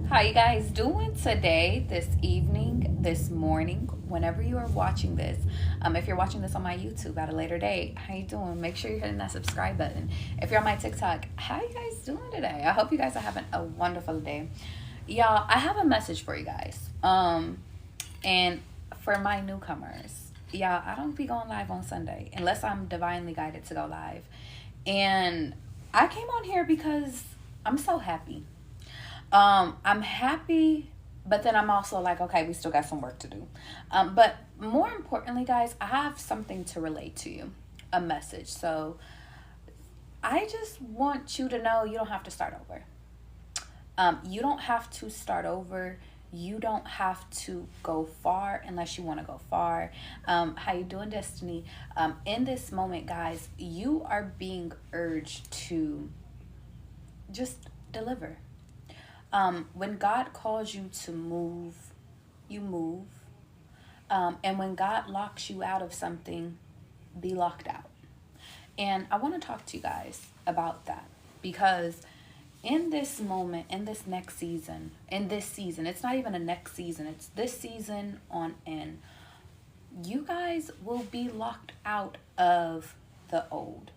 How you guys doing today, this evening, this morning, whenever you are watching this? If you're watching this on my YouTube at a later date, how you doing? Make sure you're hitting that subscribe button. If you're on my TikTok, how you guys doing today? I hope you guys are having a wonderful day. Y'all, I have a message for you guys. And for my newcomers, y'all, I don't be going live on Sunday unless I'm divinely guided to go live. And I came on here because I'm so happy. I'm happy, but then I'm also like, okay, we still got some work to do. But more importantly, guys, I have something to relate to you, a message. So I just want you to know you don't have to start over. You don't have to start over. You don't have to go far unless you want to go far. How you doing, Destiny? In this moment, guys, you are being urged to just deliver. When God calls you to move, you move. And when God locks you out of something, be locked out. And I want to talk to you guys about that because in this moment, in this next season, it's not even a next season, it's this season on end, you guys will be locked out of the old.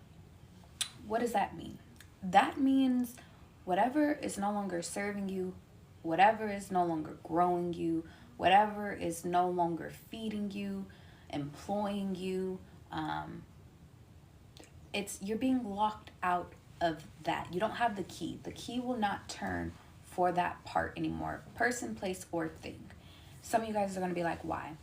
What does that mean? That means whatever is no longer serving you, whatever is no longer growing you, whatever is no longer feeding you, employing you, you're being locked out of that. You don't have the key. The key will not turn for that part anymore. Person, place, or thing. Some of you guys are going to be like, why?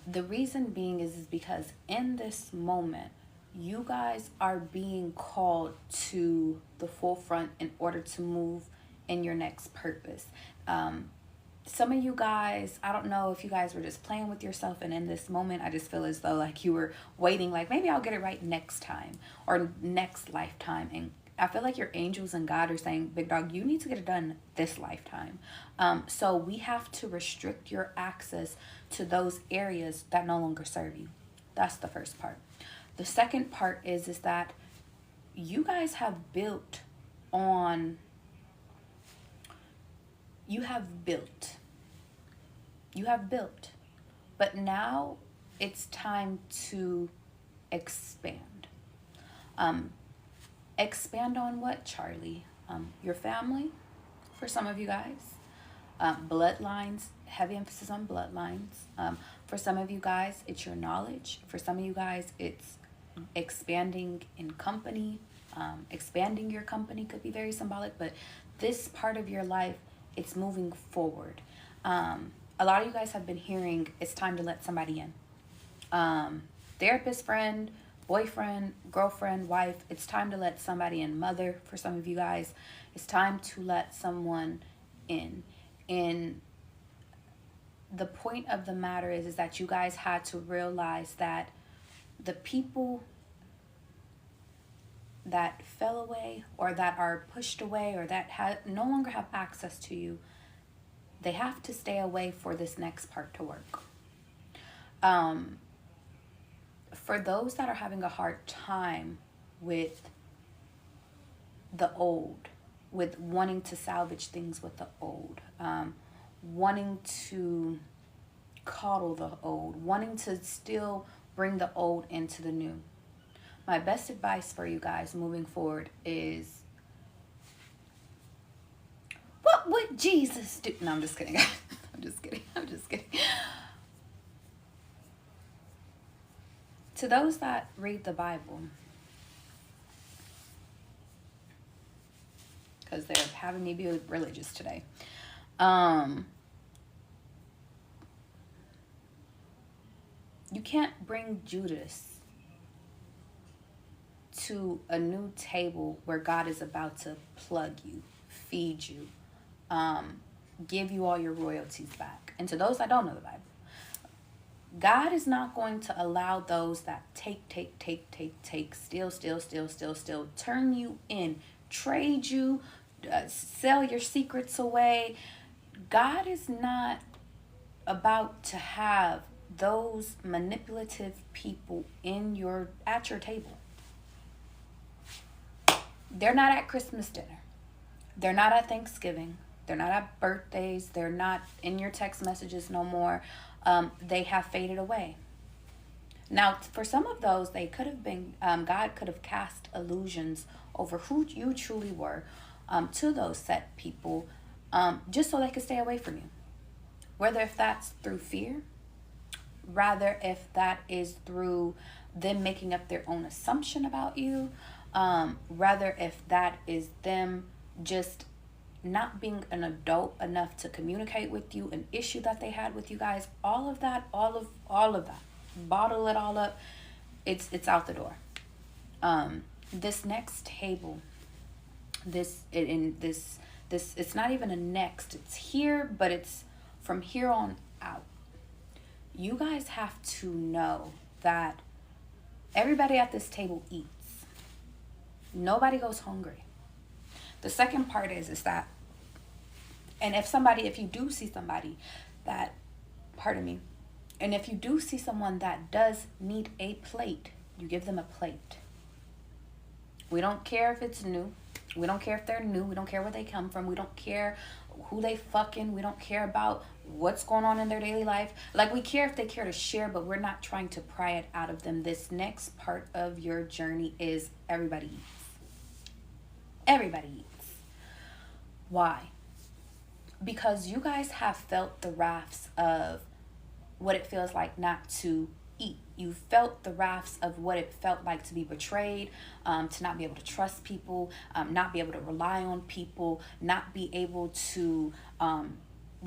The reason being is because in this moment, you guys are being called to the forefront in order to move in your next purpose. Some of you guys, I don't know if you guys were just playing with yourself, and in this moment, I just feel as though like you were waiting, like maybe I'll get it right next time or next lifetime. And I feel like your angels and God are saying, big dog, you need to get it done this lifetime. So we have to restrict your access to those areas that no longer serve you. That's the first part. The second part is that you guys have built on, you have built, but now it's time to expand. Expand on what, Charlie? Your family, for some of you guys. Bloodlines, heavy emphasis on bloodlines. For some of you guys, it's your knowledge. For some of you guys, it's expanding in company. Expanding your company could be very symbolic, but this part of your life, it's moving forward. A lot of you guys have been hearing it's time to let somebody in. Therapist, friend, boyfriend, girlfriend, wife, it's time to let somebody in. Mother, for some of you guys, it's time to let someone in. And the point of the matter is that you guys had to realize that the people that fell away or that are pushed away or that no longer have access to you, they have to stay away for this next part to work. For those that are having a hard time with the old, with wanting to salvage things with the old, wanting to coddle the old, wanting to still bring the old into the new, my best advice for you guys moving forward is, what would Jesus do? No, I'm just kidding. I'm just kidding. To those that read the Bible, because they're having me be religious today. You can't bring Judas to a new table where God is about to plug you, feed you, give you all your royalties back. And to those that don't know the Bible, God is not going to allow those that take, steal, turn you in, trade you, sell your secrets away. God is not about to have those manipulative people at your table. They're not at Christmas dinner. They're not at Thanksgiving. They're not at birthdays. They're not in your text messages no more. They have faded away. Now, for some of those, they could have been, God could have cast illusions over who you truly were to those set people, just so they could stay away from you. Whether if that's through fear, rather if that is through them making up their own assumption about you, rather if that is them just not being an adult enough to communicate with you, an issue that they had with you guys, all of that, all of that, bottle it all up, it's out the door. This next table, this it's not even a next, it's here, but it's from here on out. You guys have to know that everybody at this table eats. Nobody goes hungry. The second part is that, and if you do see somebody that, pardon me, and if you do see someone that does need a plate, you give them a plate. We don't care if it's new. We don't care if they're new. We don't care where they come from. We don't care who they fucking. We don't care about what's going on in their daily life. Like, we care if they care to share, but we're not trying to pry it out of them. This next part of your journey is everybody eats. Everybody eats. Why? Because you guys have felt the wraths of what it feels like not to eat. You felt the wraths of what it felt like to be betrayed, to not be able to trust people, not be able to rely on people, not be able to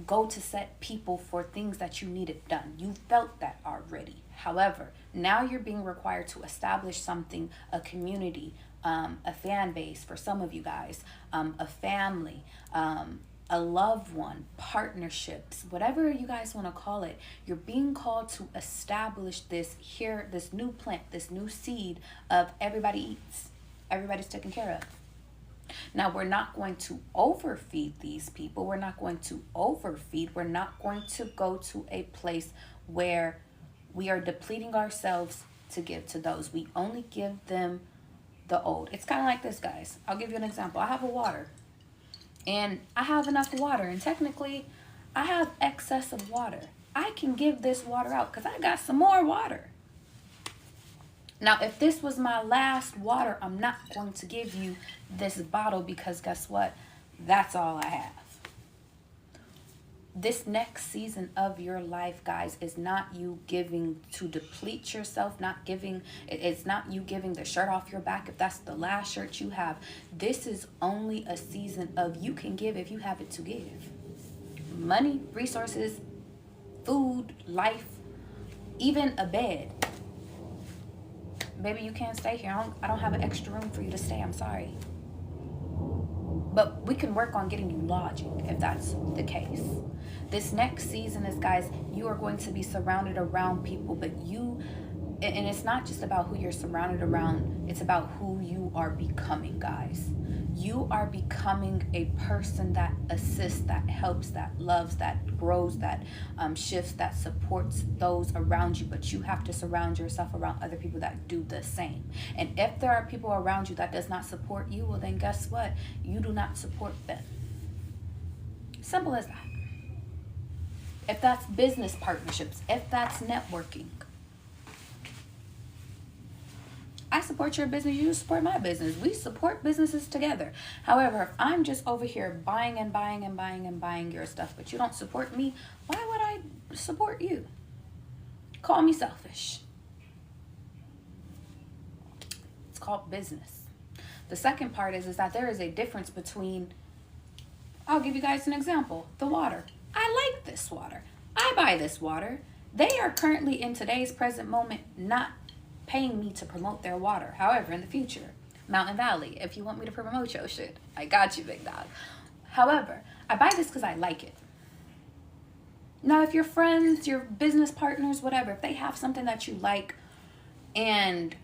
go to set people for things that you needed done. You felt that already. However, now you're being required to establish something, a community, a fan base for some of you guys, a family, a loved one, partnerships, whatever you guys want to call it. You're being called to establish this new plant, this new seed of everybody eats. Everybody's taken care of. Now, we're not going to overfeed these people. We're not going to overfeed. We're not going to go to a place where we are depleting ourselves to give to those. We only give them the old. It's kind of like this, guys. I'll give you an example. I have a water. And I have enough water, and technically I have excess of water. I can give this water out because I got some more water. Now, if this was my last water, I'm not going to give you this bottle because guess what? That's all I have. This next season of your life, guys, is not you giving to deplete yourself, it's not you giving the shirt off your back if that's the last shirt you have. This is only a season of you can give if you have it to give. Money, resources, food, life, even a bed. Baby, you can't stay here. I don't have an extra room for you to stay. I'm sorry. But we can work on getting you lodging if that's the case. This next season is, guys, you are going to be surrounded around people, but and it's not just about who you're surrounded around, it's about who you are becoming, guys. You are becoming a person that assists, that helps, that loves, that grows, that shifts, that supports those around you, but you have to surround yourself around other people that do the same. And if there are people around you that does not support you, well then guess what? You do not support them. Simple as that. If that's business partnerships, if that's networking. I support your business, you support my business. We support businesses together. However, if I'm just over here buying and buying and buying and buying your stuff, but you don't support me, why would I support you? Call me selfish. It's called business. The second part is that there is a difference between, I'll give you guys an example, the water. I like this water. I buy this water. They are currently in today's present moment not paying me to promote their water. However, in the future, Mountain Valley, if you want me to promote your shit, I got you, big dog. However, I buy this because I like it. Now, if your friends, your business partners, whatever, if they have something that you like and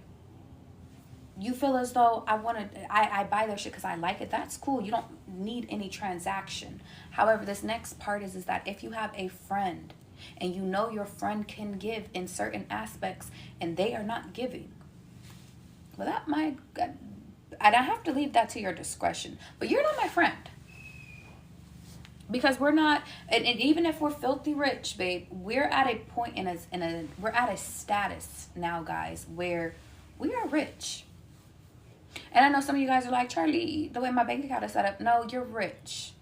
you feel as though I buy their shit because I like it, that's cool. You don't need any transaction. However, this next part is that if you have a friend and you know your friend can give in certain aspects and they are not giving, well, that might, and I have to leave that to your discretion, but you're not my friend. Because we're not, and even if we're filthy rich, babe, we're at a point we're at a status now, guys, where we are rich. And I know some of you guys are like, Charlie, the way my bank account is set up. No, you're rich.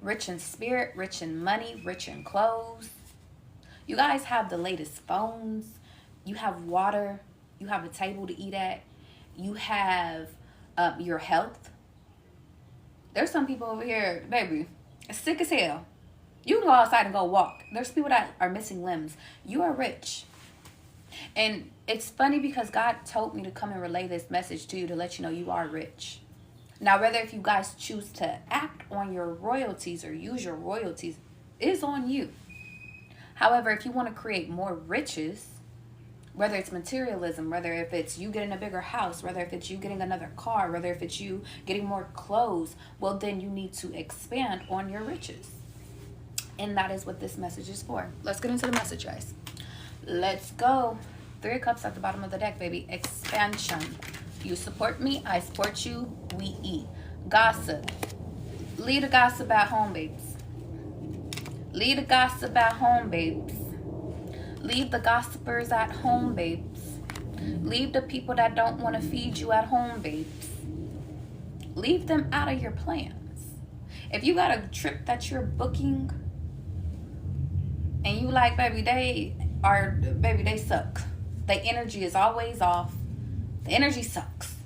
Rich in spirit, rich in money, rich in clothes. You guys have the latest phones. You have water. You have a table to eat at. You have your health. There's some people over here, baby, sick as hell. You can go outside and go walk. There's people that are missing limbs. You are rich. And it's funny because God told me to come and relay this message to you to let you know you are rich. Now, whether if you guys choose to act on your royalties or use your royalties is on you. However, if you want to create more riches, whether it's materialism, whether if it's you getting a bigger house, whether if it's you getting another car, whether if it's you getting more clothes, well, then you need to expand on your riches. And that is what this message is for. Let's get into the message, guys. Let's go. 3 of Cups at the bottom of the deck, baby. Expansion. You support me, I support you, we eat. Gossip. Leave the gossip at home, babes. Leave the gossip at home, babes. Leave the gossipers at home, babes. Leave the people that don't want to feed you at home, babes. Leave them out of your plans. If you got a trip that you're booking and you like, baby, they suck. Their energy is always off. The energy sucks.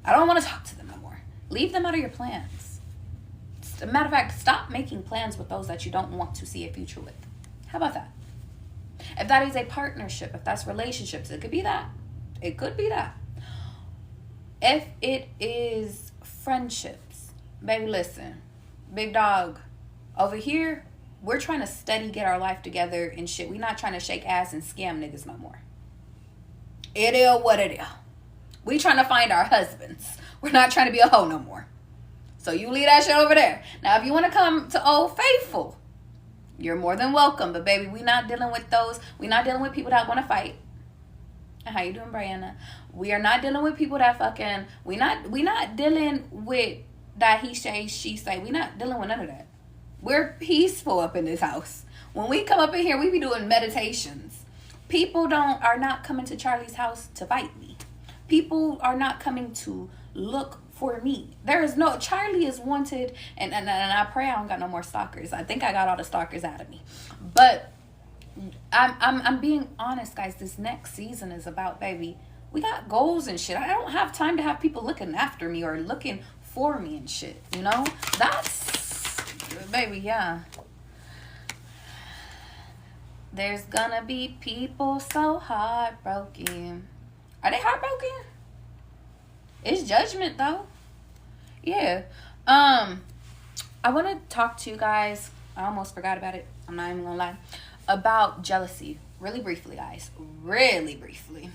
I don't want to talk to them no more. Leave them out of your plans. As a matter of fact, stop making plans with those that you don't want to see a future with. How about that? If that is a partnership, if that's relationships, it could be that. It could be that. If it is friendships, baby, listen. Big dog, over here, we're trying to steady get our life together and shit. We're not trying to shake ass and scam niggas no more. It is what it is. We trying to find our husbands. We're not trying to be a hoe no more. So you leave that shit over there. Now, if you want to come to Old Faithful, you're more than welcome. But baby, we not dealing with those. We not dealing with people that want to fight. How you doing, Brianna? We are not dealing with people that fucking. We not dealing with that he say, she say. We not dealing with none of that. We're peaceful up in this house. When we come up in here, we be doing meditations. People are not coming to Charlie's house to fight me. People are not coming to look for me. There is no, Charlie is wanted, and I pray I don't got no more stalkers. I think I got all the stalkers out of me. But I'm being honest, guys. This next season is about, baby, we got goals and shit. I don't have time to have people looking after me or looking for me and shit, you know? That's, baby, yeah. There's gonna be people so heartbroken. Are they heartbroken? It's judgment, though. Yeah. I want to talk to you guys. I almost forgot about it. I'm not even gonna lie. About jealousy. Really briefly, guys. Really briefly.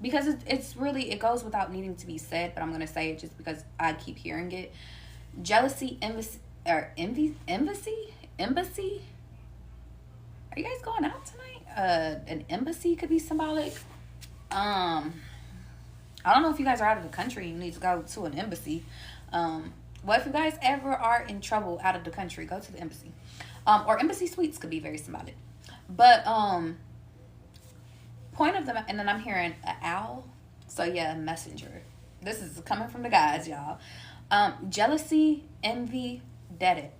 Because it's really, it goes without needing to be said, but I'm gonna say it just because I keep hearing it. Jealousy, embassy. Are you guys going out tonight? An embassy could be symbolic. I don't know if you guys are out of the country, you need to go to an embassy. Well, if you guys ever are in trouble out of the country, go to the embassy. Or embassy suites could be very symbolic. But point of the, and then I'm hearing an owl. So yeah, messenger. This is coming from the guys, y'all. Jealousy, envy, dead it.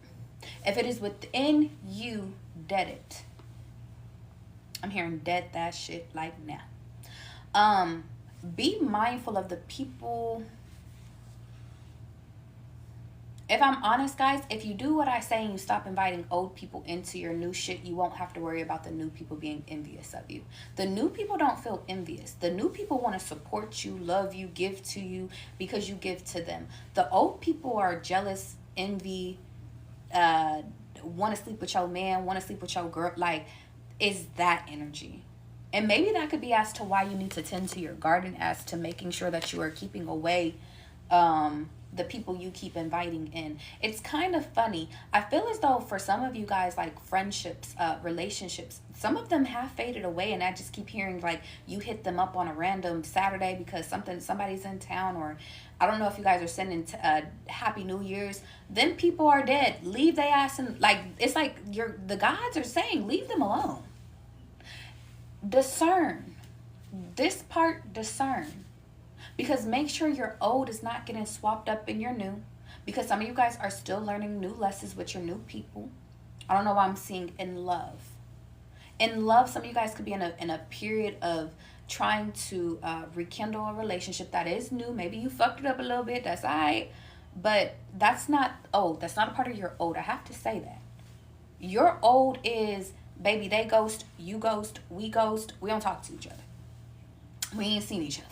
If it is within you, dead it. I'm hearing dead that shit like now. Be mindful of the people. If I'm honest, guys, if you do what I say and you stop inviting old people into your new shit, you won't have to worry about the new people being envious of you. The new people don't feel envious. The new people want to support you, love you, give to you because you give to them. The old people are jealous, envy, want to sleep with your man, want to sleep with your girl. Like, is that energy? And maybe that could be as to why you need to tend to your garden, as to making sure that you are keeping away the people you keep inviting in. It's kind of funny. I feel as though for some of you guys, like friendships, relationships, some of them have faded away, and I just keep hearing like you hit them up on a random Saturday because somebody's in town, or I don't know if you guys are sending Happy New Year's. Then people are dead. Leave their ass in, like, it's like the gods are saying, leave them alone. Discern. This part, discern. Because make sure your old is not getting swapped up in your new. Because some of you guys are still learning new lessons with your new people. I don't know why I'm seeing in love. In love, some of you guys could be in a period of trying to rekindle a relationship that is new. Maybe you fucked it up a little bit. That's all right. But that's not old. That's not a part of your old. I have to say that. Your old is, baby, they ghost, you ghost, we don't talk to each other. We ain't seen each other.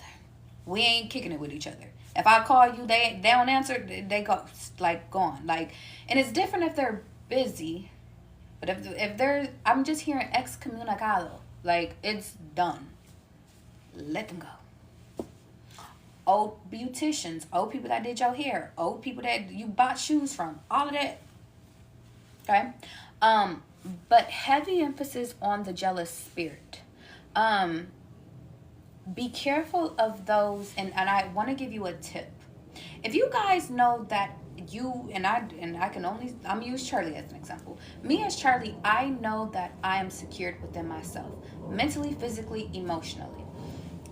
We ain't kicking it with each other. If I call you, they don't answer, they ghost, like, gone. Like, and it's different if they're busy, but if they're, I'm just hearing excommunicado, like, it's done. Let them go. Old beauticians, old people that did your hair, old people that you bought shoes from, all of that. Okay? But heavy emphasis on the jealous spirit. Be careful of those, and I want to give you a tip. If you guys know that you, I'm use Charlie as an example. Me as Charlie, I know that I am secured within myself. Mentally, physically, emotionally.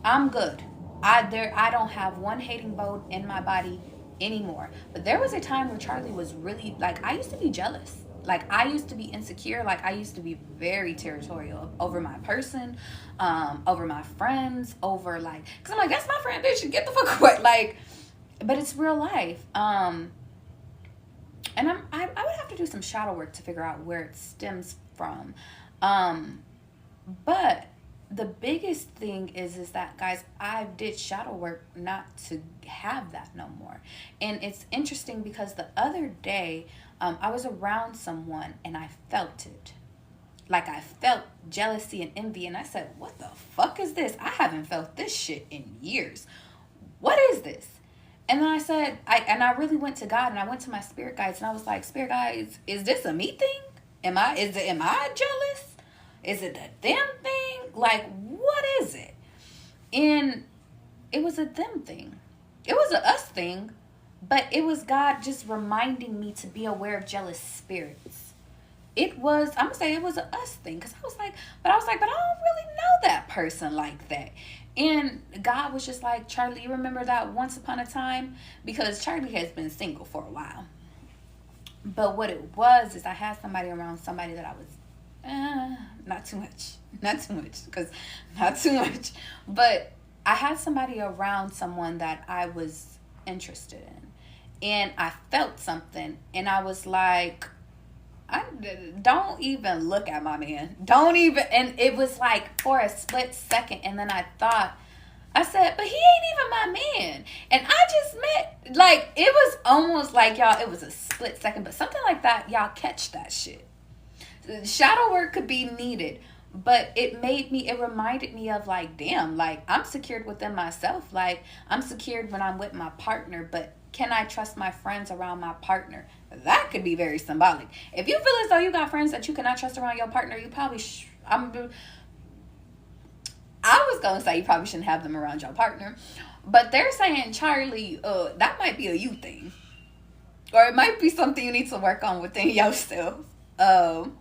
I'm good. I don't have one hating bone in my body anymore. But there was a time where Charlie was really, like, I used to be jealous. Like, I used to be insecure. Like, I used to be very territorial over my person, over my friends, over, like, because I'm like, that's my friend, bitch, get the fuck away. Like, but it's real life. And I would have to do some shadow work to figure out where it stems from. But the biggest thing is that, guys, I did shadow work not to have that no more. And it's interesting because the other day, I was around someone and I felt it. Like, I felt jealousy and envy, and I said, what the fuck is this? I haven't felt this shit in years. What is this? And then I said, I really went to God, and I went to my spirit guides, and I was like, spirit guides, is this a me thing? Am I jealous? Is it a them thing? Like, what is it? And it was a them thing. It was a us thing. But it was God just reminding me to be aware of jealous spirits. It was, I'm going to say it was a us thing. Because I was like, but I don't really know that person like that. And God was just like, Charlie, you remember that once upon a time? Because Charlie has been single for a while. But what it was is I had somebody around somebody that I was, not too much. But I had somebody around someone that I was interested in. And I felt something, and I was like, don't even look at my man. Don't even. And it was like for a split second, and then I said, but he ain't even my man. And I just met, like, it was almost like, y'all, it was a split second, but something like that, y'all catch that shit. Shadow work could be needed, but it reminded me of, like, damn, like, I'm secured within myself. Like, I'm secured when I'm with my partner, but can I trust my friends around my partner? That could be very symbolic. If you feel as though you got friends that you cannot trust around your partner, you probably I was going to say you probably shouldn't have them around your partner. But they're saying, Charlie, that might be a you thing. Or it might be something you need to work on within yourself. Well,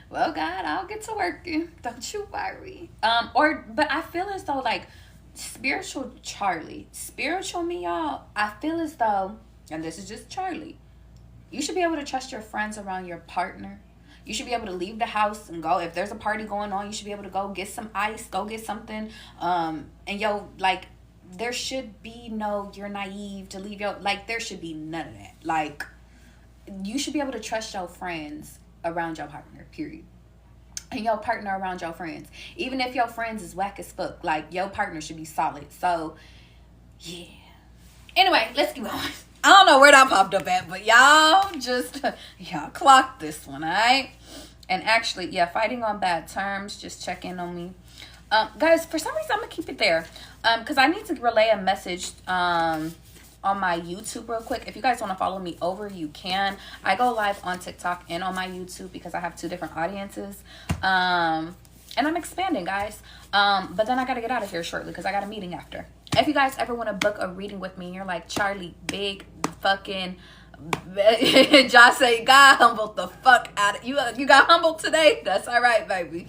God, I'll get to working. Don't you worry. But I feel as though, like, spiritual me, y'all, I feel as though, and this is just Charlie, you should be able to trust your friends around your partner. You should be able to leave the house and go. If there's a party going on, you should be able to go get some ice, go get something. And like, there should be no, you're naive to leave like, there should be none of that. Like, you should be able to trust your friends around your partner, period. And your partner around your friends. Even if your friends is whack as fuck, like, your partner should be solid. So, yeah. Anyway, let's keep going. I don't know where that popped up at, but y'all clock this one, all right? And actually, yeah, fighting on bad terms, just check in on me. Guys, for some reason I'm gonna keep it there, because I need to relay a message on my YouTube real quick. If you guys want to follow me over, you can. I go live on TikTok and on my YouTube because I have 2 different audiences, and I'm expanding, guys. But then I gotta get out of here shortly because I got a meeting after. If you guys ever want to book a reading with me and you're like, Charlie, big fucking Josh say God humbled the fuck out of you. You got humbled today. That's all right, baby.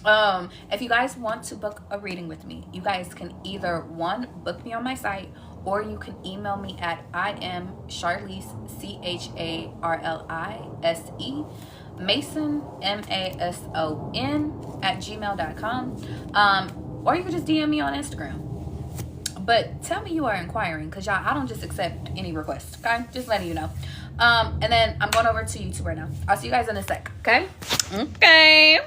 If you guys want to book a reading with me, you guys can either, 1, book me on my site, or you can email me at iamcharlise, CharliseMason, MASON @gmail.com, or you can just DM me on Instagram. But tell me you are inquiring, because y'all, I don't just accept any requests, okay? Just letting you know. And then I'm going over to YouTube right now. I'll see you guys in a sec, okay? Okay.